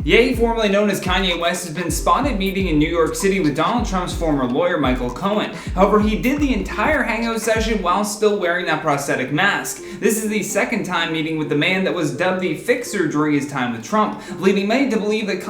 Ye, formerly known as Kanye West, has been spotted meeting in New York City with Donald Trump's former lawyer, Michael Cohen. However, he did the entire hangout session while still wearing that prosthetic mask. This is the second time meeting with the man that was dubbed the Fixer during his time with Trump, leading many to believe that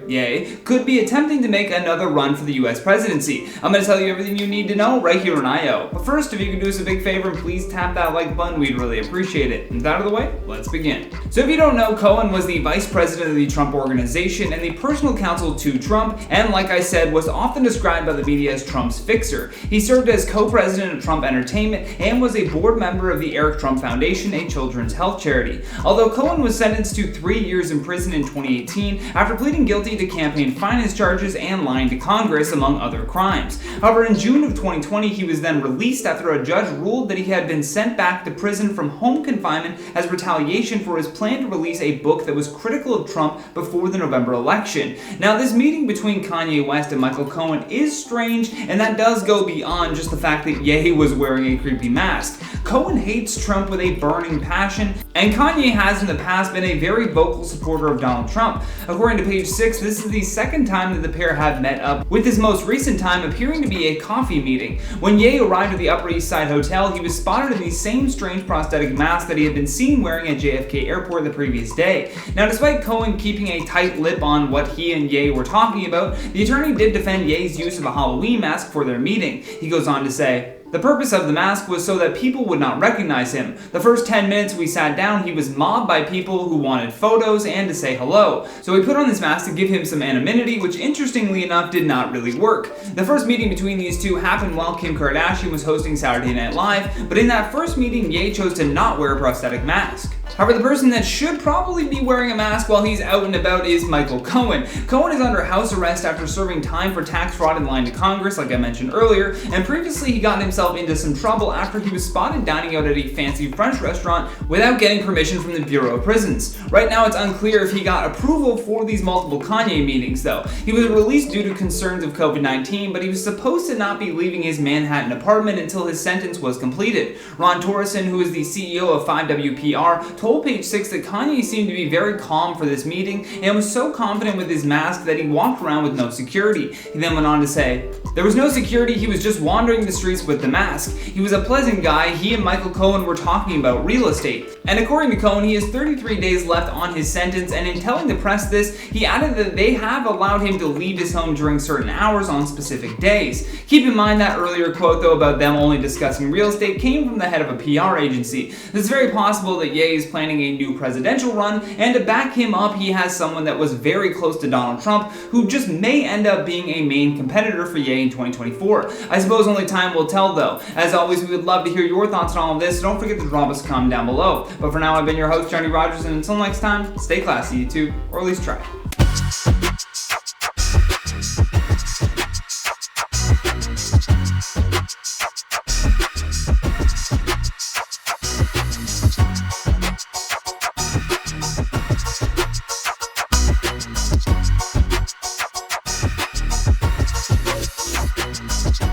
Ye, could be attempting to make another run for the US presidency. I'm going to tell you everything you need to know right here on IO. But first, if you could do us a big favor and please tap that like button, we'd really appreciate it. And with that out of the way, let's begin. So if you don't know, Cohen was the vice president of the Trump Organization and the personal counsel to Trump, and like I said, was often described by the media as Trump's fixer. He served as co-president of Trump Entertainment and was a board member of the Eric Trump Foundation, a children's health charity. Although Cohen was sentenced to 3 years in prison in 2018 after pleading guilty to campaign finance charges and lying to Congress, among other crimes. However, in June of 2020, he was then released after a judge ruled that he had been sent back to prison from home confinement as retaliation for his plan to release a book that was critical of Trump before the November election. Now, this meeting between Kanye West and Michael Cohen is strange, and that does go beyond just the fact that Ye was wearing a creepy mask. Cohen hates Trump with a burning passion, and Kanye has in the past been a very vocal supporter of Donald Trump. According to page 6, this is the second time that the pair have met up, with this most recent time appearing to be a coffee meeting. When Ye arrived at the Upper East Side Hotel, he was spotted in the same strange prosthetic mask that he had been seen wearing at JFK Airport the previous day. Now, despite Cohen keeping a tight lip on what he and Ye were talking about, the attorney did defend Ye's use of a Halloween mask for their meeting. He goes on to say, "The purpose of the mask was so that people would not recognize him. The first 10 minutes we sat down, he was mobbed by people who wanted photos and to say hello. So we put on this mask to give him some anonymity, which interestingly enough did not really work." The first meeting between these two happened while Kim Kardashian was hosting Saturday Night Live, but in that first meeting, Ye chose to not wear a prosthetic mask. However, the person that should probably be wearing a mask while he's out and about is Michael Cohen. Cohen is under house arrest after serving time for tax fraud and lying to Congress, like I mentioned earlier, and previously he got himself into some trouble after he was spotted dining out at a fancy French restaurant without getting permission from the Bureau of Prisons. Right now, it's unclear if he got approval for these multiple Kanye meetings, though. He was released due to concerns of COVID-19, but he was supposed to not be leaving his Manhattan apartment until his sentence was completed. Ron Torreson, who is the CEO of 5WPR, told page 6 that Kanye seemed to be very calm for this meeting and was so confident with his mask that he walked around with no security. He then went on to say, "There was no security, he was just wandering the streets with the mask. He was a pleasant guy. He and Michael Cohen were talking about real estate." And according to Cohen, he has 33 days left on his sentence, and in telling the press this, he added that they have allowed him to leave his home during certain hours on specific days. Keep in mind that earlier quote, though, about them only discussing real estate came from the head of a PR agency. It's very possible that Ye is planning a new presidential run, and to back him up, he has someone that was very close to Donald Trump, who just may end up being a main competitor for Ye in 2024. I suppose only time will tell, though. As always, we would love to hear your thoughts on all of this, so don't forget to drop us a comment down below. But for now, I've been your host, Johnny Rogers, and until next time, stay classy, YouTube, or at least try.